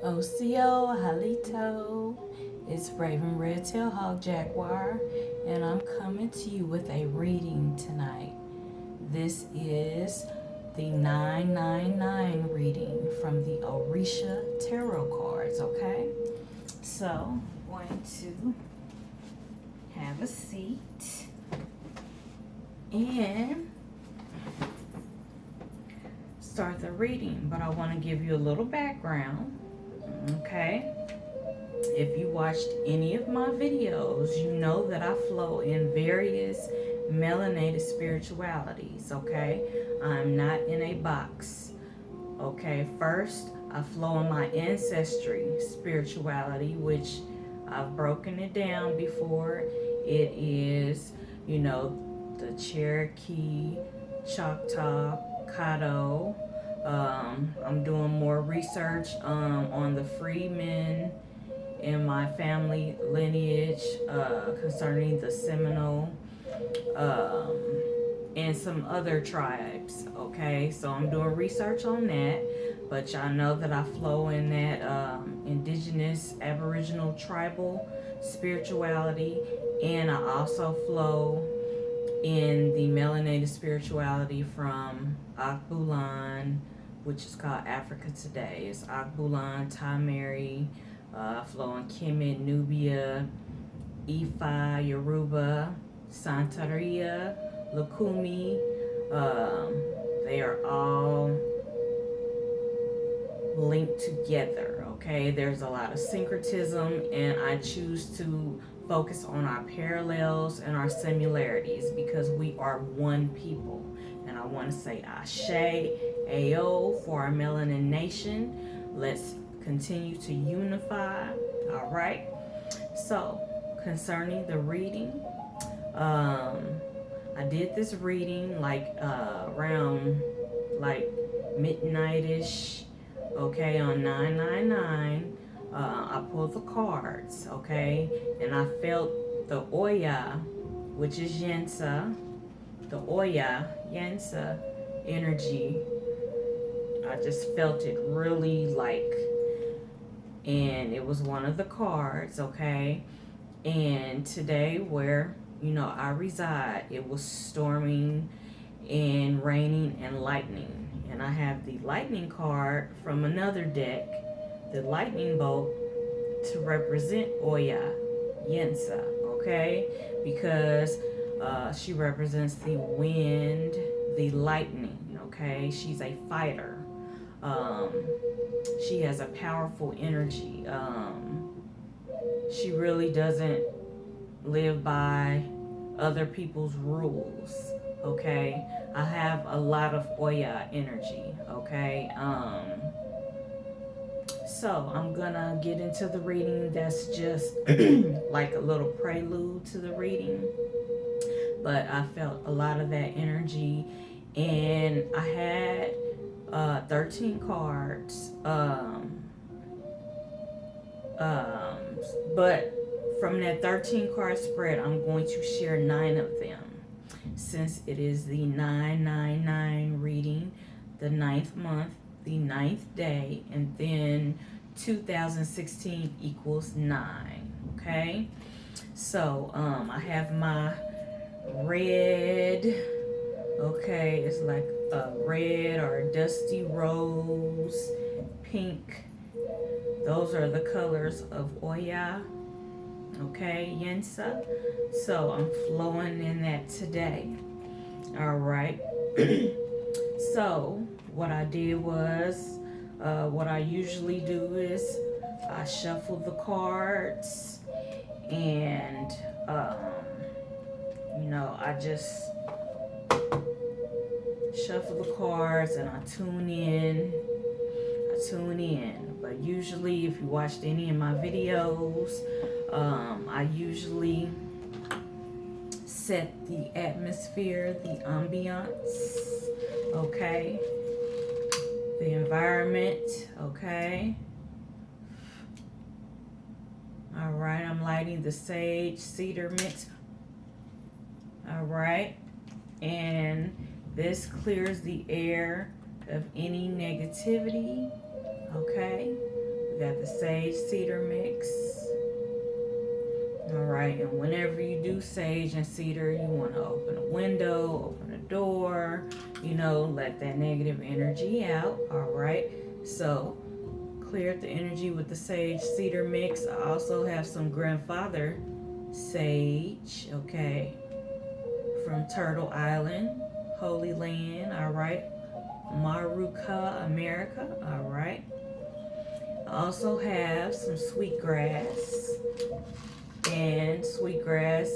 Osio, Halito, it's Raven Redtail Hog Jaguar, and I'm coming to you with a reading tonight. This is the 999 reading from the Orisha Tarot cards, okay? So, I'm going to have a seat and start the reading, but I want to give you a little background. Okay, if you watched any of my videos, you know that I flow in various melanated spiritualities. Okay, I'm not in a box. Okay, first I flow in my ancestry spirituality, which I've broken it down before. It is, the Cherokee, Choctaw, Caddo. I'm doing more research on the freedmen in my family lineage concerning the Seminole and some other tribes. Okay, so I'm doing research on that, but y'all know that I flow in that indigenous, aboriginal, tribal spirituality, and I also flow in the melanated spirituality from OGUN, which is called Africa Today. It's OGUN, Tamari, flow in Kemet, Nubia, Ifa, Yoruba, Santeria, Lukumi. They are all linked together, okay? There's a lot of syncretism, and I choose to focus on our parallels and our similarities because we are one people. And I want to say Ashe, Ayo for our Melanin Nation. Let's continue to unify, all right? So, concerning the reading, I did this reading around midnight-ish, okay, on 999. I pulled the cards, okay, and I felt the Oya, which is Yansa, the Oya, Yansa energy. I just felt it really and it was one of the cards, okay, and today where, I reside, it was storming and raining and lightning, and I have the lightning card from another deck, the lightning bolt, to represent Oya Yansa, okay? Because she represents the wind, the lightning, okay? She's a fighter. She has a powerful energy. She really doesn't live by other people's rules, okay? I have a lot of Oya energy, okay? So I'm gonna get into the reading. That's just like a little prelude to the reading, but I felt a lot of that energy, and I had 13 cards, but from that 13 card spread, I'm going to share 9 of them, since it is the 999 reading, the 9th month, the 9th day, and then 2016 equals 9, okay? So I have my red, okay, it's like a red or a dusty rose, pink. Those are the colors of Oya, okay, Yansa. So I'm flowing in that today. All right. So what I did was, what I usually do is I shuffle the cards, and I just shuffle the cards and I tune in. But usually, if you watched any of my videos, I usually set the atmosphere, the ambiance, okay, the environment, okay. All right, I'm lighting the sage cedar mix. All right, and this clears the air of any negativity, okay. We got the sage cedar mix. All right, and whenever you do sage and cedar, you want to open a window, open a door, you know, let that negative energy out. All right, so cleared the energy with the sage cedar mix. I also have some grandfather sage, okay, from Turtle Island, Holy Land. All right, Maruka, America. All right, I also have some sweetgrass. And sweetgrass,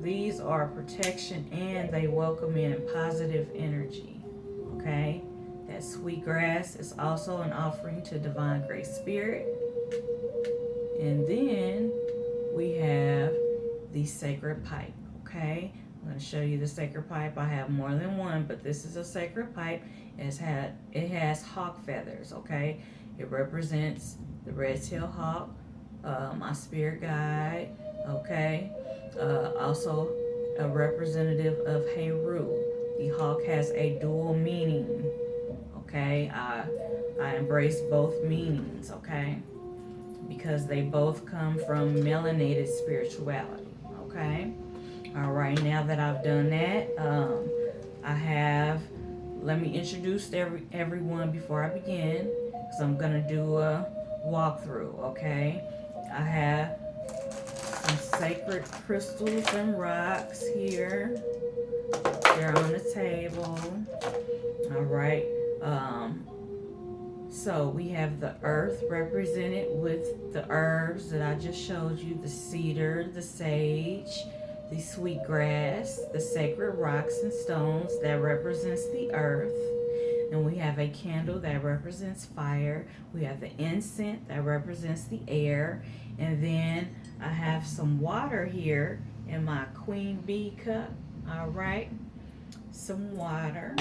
these are protection and they welcome in positive energy. Okay, that sweetgrass is also an offering to Divine Great Spirit. And then we have the sacred pipe. Okay, I'm going to show you the sacred pipe. I have more than one, but this is a sacred pipe. It has hawk feathers. Okay, it represents the red-tailed hawk. My spirit guide, okay, also a representative of Heru. The hawk has a dual meaning, okay. I embrace both meanings, okay, because they both come from melanated spirituality, okay. All right, now that I've done that, let me introduce everyone before I begin, because I'm gonna do a walkthrough, okay. I have some sacred crystals and rocks here. They're on the table. All right. So we have the earth represented with the herbs that I just showed you, the cedar, the sage, the sweetgrass, the sacred rocks and stones that represents the earth. And we have a candle that represents fire. We have the incense that represents the air. And then I have some water here in my queen bee cup. All right, some water.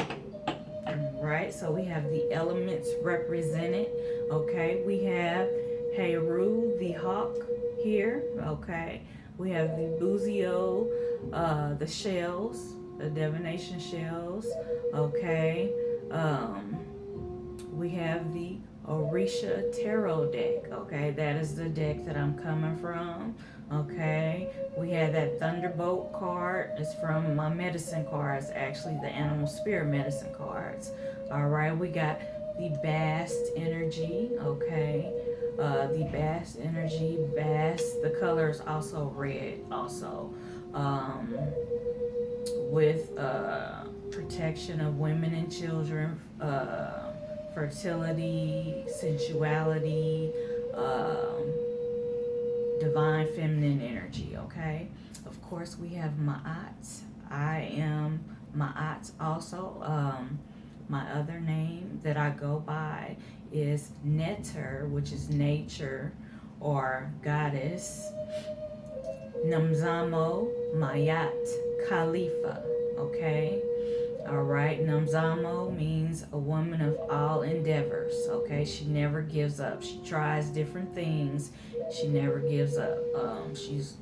All right, so we have the elements represented. Okay, we have Heru, the hawk here. Okay, we have the Buzio, the shells, the divination shells. Okay, we have the Orisha tarot deck. Okay, that is the deck that I'm coming from. Okay, we have that Thunderbolt card. It's from my medicine cards, actually the animal spirit medicine cards. All right, we got the Bast energy. Okay, the Bast energy, Bast, the color is also red also, with protection of women and children, fertility, sensuality, divine feminine energy, okay? Of course, we have Ma'at. I am Ma'at also. My other name that I go by is Neter, which is nature or goddess. Namzamo Mayat Khalifa, okay? All right, Namzamo means a woman of all endeavors, okay? She never gives up. She tries different things. She never gives up. She's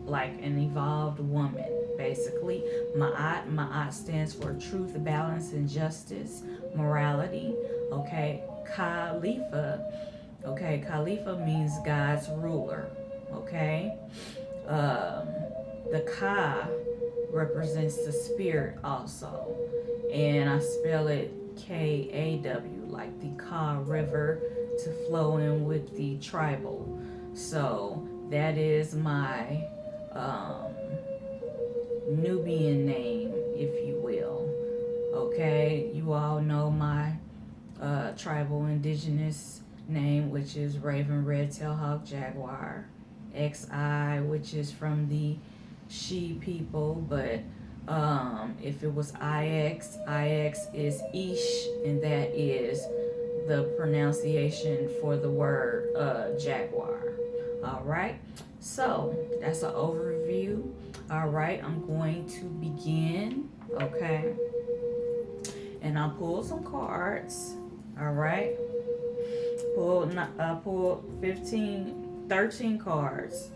like an evolved woman, basically. Ma'at stands for truth, balance, and justice, morality, okay? Khalifa, okay? Khalifa means God's ruler, okay? The Ka represents the spirit also, and I spell it K-A-W, like the Ka River, to flow in with the tribal. So that is my Nubian name, if you will. Okay, you all know my tribal indigenous name, which is Raven, Red Tail Hawk, Jaguar. XI, which is from the She people, but if it was IX is Ish, and that is the pronunciation for the word jaguar. All right, so that's an overview. All right, I'm going to begin, okay, and I'll pull some cards. All right, pull 13 cards.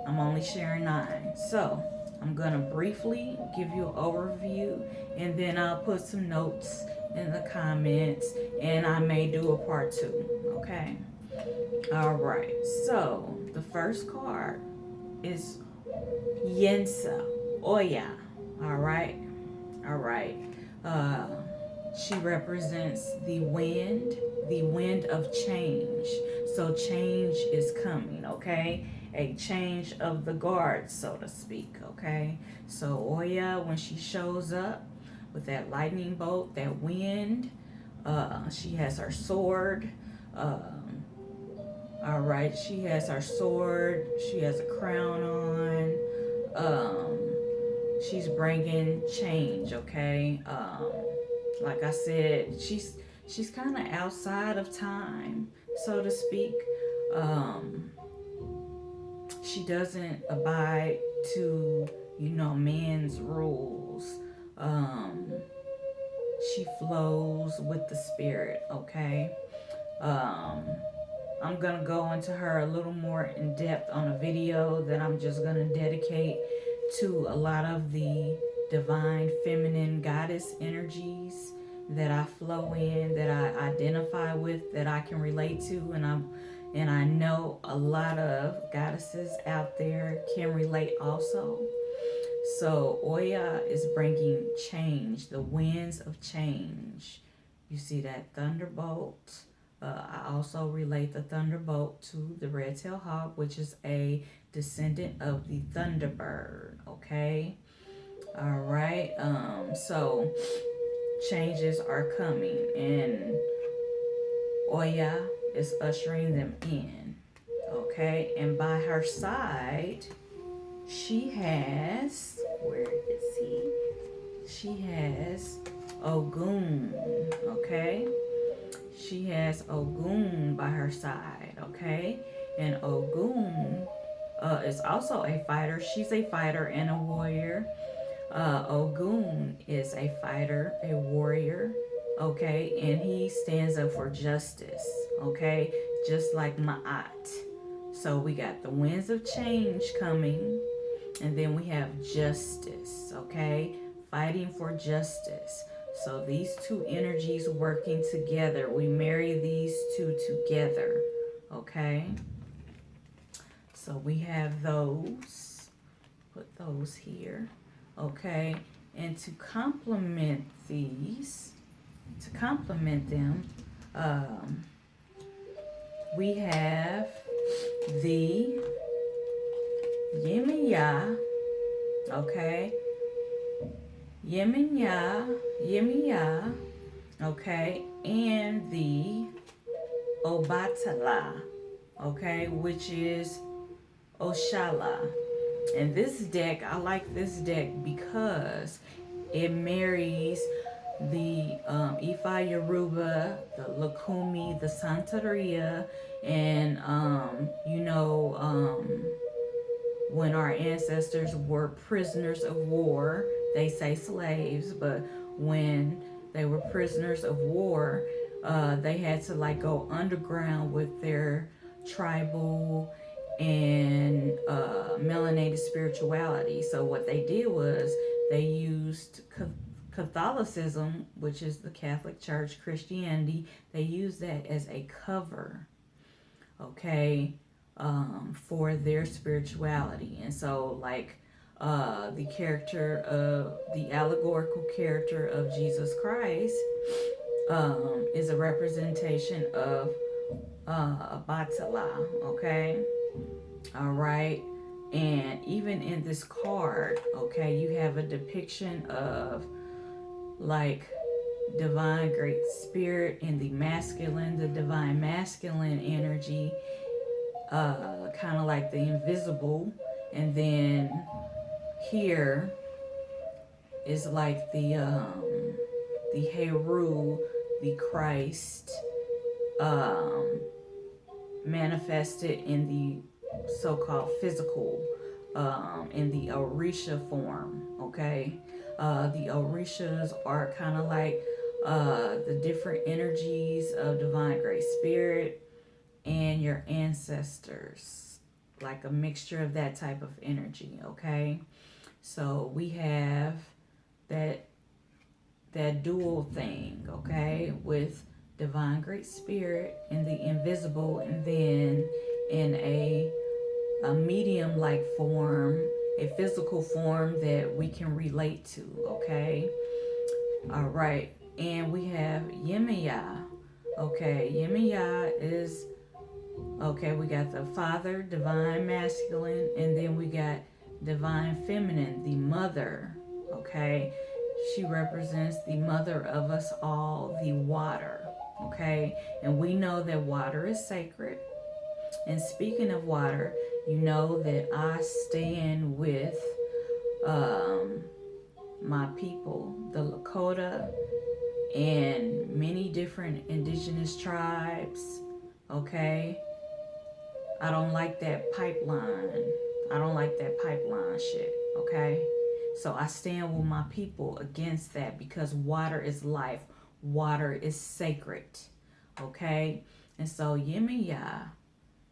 I'm only sharing 9. So I'm gonna briefly give you an overview, and then I'll put some notes in the comments, and I may do a part 2, okay? All right, so the first card is Yansa, Oya, all right? All right. Uh, she represents the wind of change. So change is coming, okay? A change of the guard, so to speak, okay? So Oya, when she shows up with that lightning bolt, that wind, she has her sword. All right, she has her sword. She has a crown on. She's bringing change, okay? Like I said, she's kind of outside of time, so to speak. Um, she doesn't abide to, man's rules. Um, she flows with the spirit, okay? Um, I'm gonna go into her a little more in depth on a video that I'm just gonna dedicate to a lot of the divine feminine goddess energies that I flow in, that I identify with, that I can relate to, and I know a lot of goddesses out there can relate also. So Oya is bringing change, the winds of change. You see that thunderbolt. I also relate the thunderbolt to the red-tailed hawk, which is a descendant of the thunderbird. Okay, all right. So changes are coming, and Oya is ushering them in. Okay, and by her side, she has, where is he? She has OGUN. Okay. She has OGUN by her side, okay? And OGUN is also a fighter. She's a fighter and a warrior. OGUN is a fighter, a warrior, okay? And he stands up for justice, okay? Just like Ma'at. So we got the winds of change coming, and then we have justice, okay? Fighting for justice. So these two energies working together, we marry these two together, okay? So we have those, put those here, okay? And to complement these, to complement them, we have the Yemiya, okay? Yemiya, okay, and the Obatala, okay, which is Oshala. And this deck, I like this deck because it marries the Ifa Yoruba, the Lakumi, the Santeria, and when our ancestors were prisoners of war, they say slaves, but when they were prisoners of war, they had to go underground with their tribal and melanated spirituality. So what they did was they used Catholicism, which is the Catholic Church, Christianity, they used that as a cover, okay, for their spirituality. And so the character of the allegorical character of Jesus Christ is a representation of Batala, okay? All right. And even in this card, okay, you have a depiction of divine great spirit in the masculine, the divine masculine energy, kind of like the invisible. And then here is the Heru, the Christ, manifested in the so-called physical, in the Orisha form, okay? The Orishas are kind of the different energies of divine great spirit and your ancestors, like a mixture of that type of energy, okay? So we have that that dual thing, okay, with divine great spirit in the invisible, and then in a medium like form, a physical form that we can relate to, okay? All right. And we have Yemaya. Okay, Yemaya is, okay, we got the father, divine masculine, and then we got divine feminine, the mother, okay? She represents the mother of us all, the water, okay? And we know that water is sacred. And speaking of water, you know that I stand with my people, the Lakota, and many different indigenous tribes, okay? I don't like that pipeline. I don't like that pipeline shit, okay? So I stand with my people against that, because water is life. Water is sacred, okay? And so Yemaya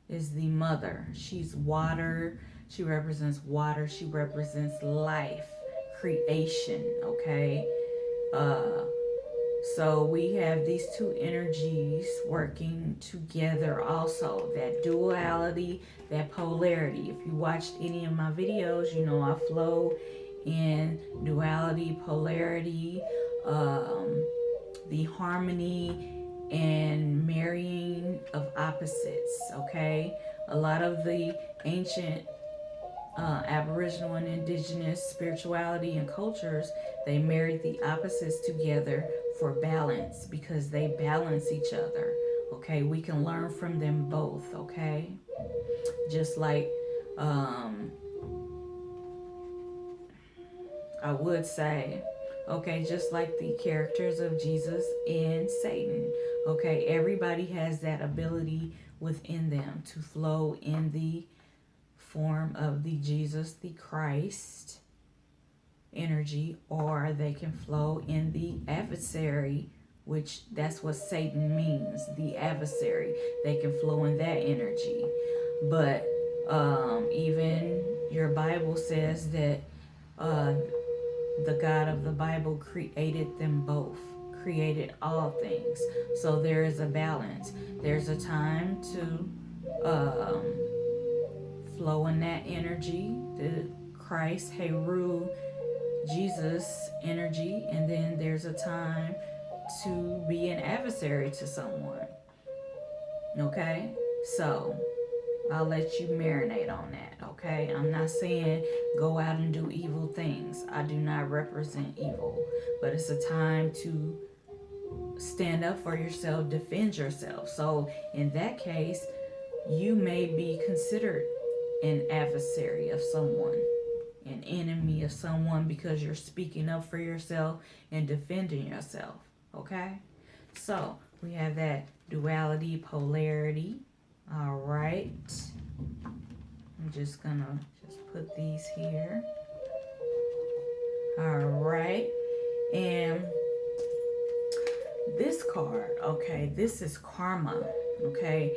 is the mother. She's water. She represents water. She represents life, creation, okay? So we have these two energies working together also. That duality, that polarity. If you watched any of my videos, you know I flow in duality, polarity, the harmony and marrying of opposites, okay? A lot of the ancient Aboriginal and indigenous spirituality and cultures, they married the opposites together for balance, because they balance each other, okay? We can learn from them both, okay? Just like I would say, okay, just like the characters of Jesus and Satan, okay? Everybody has that ability within them to flow in the form of the Jesus, the Christ energy, or they can flow in the adversary, which that's what Satan means, the adversary. They can flow in that energy. But even your Bible says that the God of the Bible created them both, created all things. So there is a balance. There's a time to flow in that energy, the Christ, Heru, Jesus energy, and then there's a time to be an adversary to someone. Okay? So I'll let you marinate on that, okay? I'm not saying go out and do evil things. I do not represent evil. But it's a time to stand up for yourself, defend yourself. So in that case, you may be considered an adversary of someone, an enemy of someone, because you're speaking up for yourself and defending yourself, okay? So we have that duality, polarity. All right, I'm just gonna put these here. All right, and this card, okay, this is karma, okay?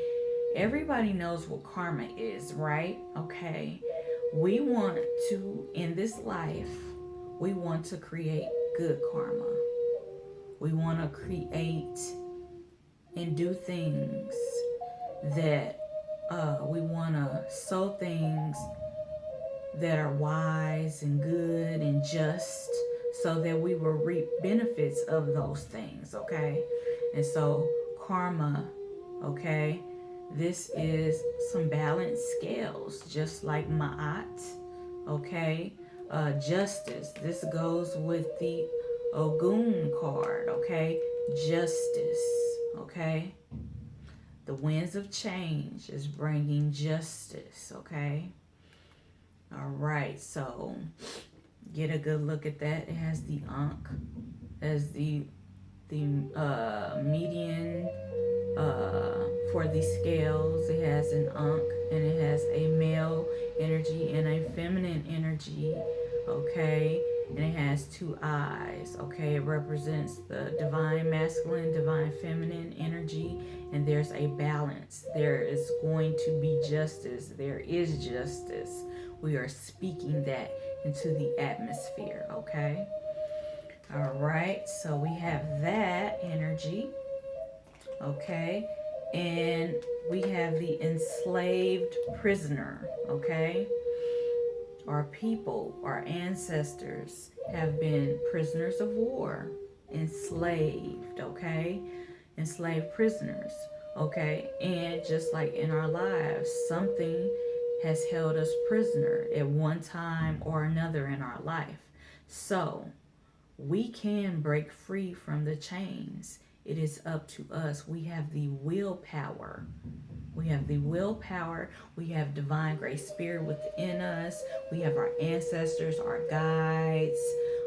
Everybody knows what karma is, right? Okay, we want to, in this life, we want to create good karma. We want to create and do things that we want to sow things that are wise and good and just, so that we will reap benefits of those things, okay? And so karma, okay, this is some balanced scales, just like Ma'at, okay? Justice, this goes with the OGUN card, okay? Justice, okay? The winds of change is bringing justice, okay? All right, so get a good look at that. It has the Ankh as the median for the scales. It has an Ankh, and it has a male energy and a feminine energy, okay? And it has two eyes, okay? It represents the divine masculine, divine feminine energy, and there's a balance. There is going to be justice. There is justice. We are speaking that into the atmosphere, okay? All right, so we have that energy, okay? And we have the enslaved prisoner, okay? Our people, our ancestors have been prisoners of war, enslaved, okay? Enslaved prisoners, okay? And just like in our lives, something has held us prisoner at one time or another in our life. So, we can break free from the chains. It is up to us. We have the willpower. We have the willpower. We have divine grace spirit within us. We have our ancestors, our guides.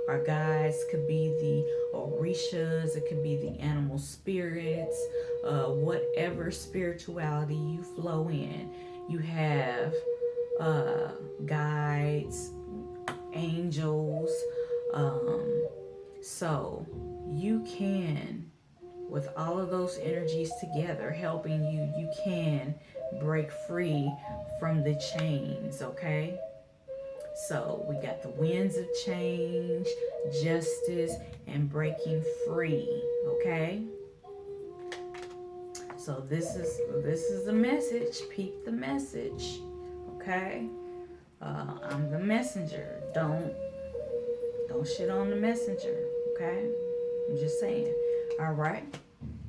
Our guides could be the Orishas. It could be the animal spirits. Whatever spirituality you flow in. You have guides, angels. So you can, with all of those energies together helping you, you can break free from the chains, okay? So we got the winds of change, justice, and breaking free, okay? So this is the message. Peep the message, okay? I'm the messenger. Don't shit on the messenger, okay? I'm just saying. All right.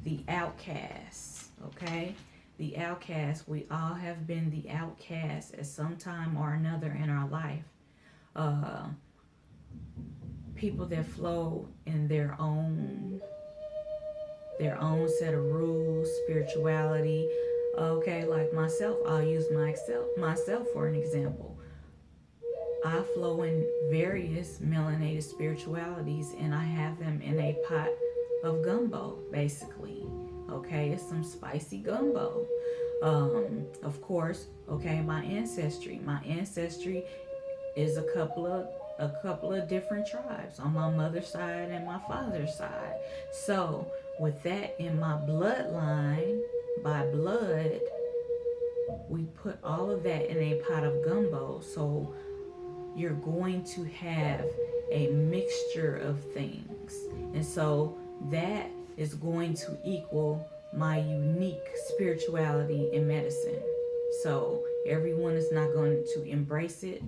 The outcasts, okay? The outcasts. We all have been the outcasts at some time or another in our life. People that flow in their own set of rules, spirituality. Okay, like myself, I'll use myself for an example. I flow in various melanated spiritualities, and I have them in a pot of gumbo, basically. Okay, it's some spicy gumbo. Of course, okay, my ancestry. My ancestry is a couple of different tribes on my mother's side and my father's side. So with that in my bloodline, by blood, we put all of that in a pot of gumbo. So you're going to have a mixture of things. And so that is going to equal my unique spirituality in medicine. So everyone is not going to embrace it.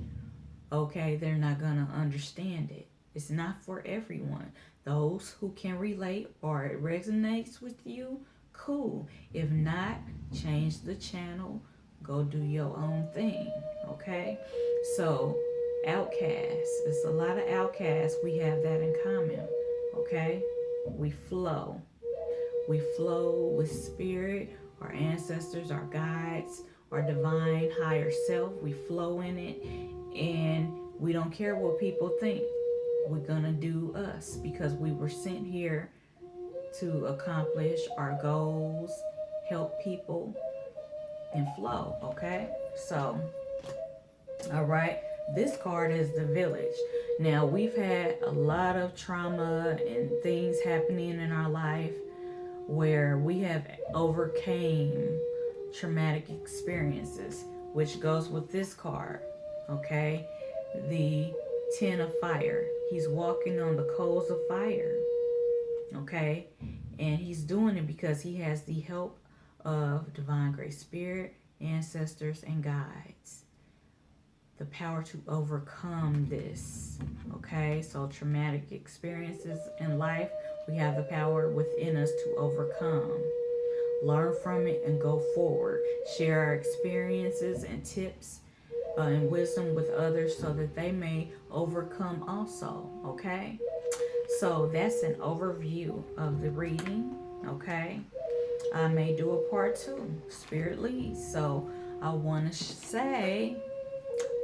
Okay, they're not going to understand it. It's not for everyone. Those who can relate or it resonates with you, cool. If not, change the channel. Go do your own thing. Okay? So outcasts. It's a lot of outcasts. We have that in common. Okay? We flow. We flow with spirit, our ancestors, our guides, our divine higher self. We flow in it, and we don't care what people think. We're gonna do us because we were sent here to accomplish our goals, help people, and flow. Okay? So, all right. This card is the village. Now, we've had a lot of trauma and things happening in our life where we have overcame traumatic experiences, which goes with this card, okay? The 10 of fire. He's walking on the coals of fire, okay? And he's doing it because he has the help of divine grace spirit, ancestors, and guides. The power to overcome this, okay? So traumatic experiences in life, we have the power within us to overcome. Learn from it and go forward. Share our experiences and tips and wisdom with others so that they may overcome also, okay? So that's an overview of the reading, okay? I may do a part 2, Spirit leads. So I want to say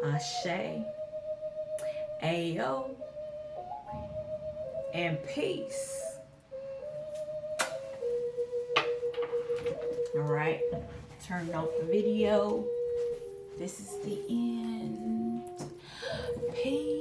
Ashe, Ayo, and peace. All right, turn off the video. This is the end. Peace.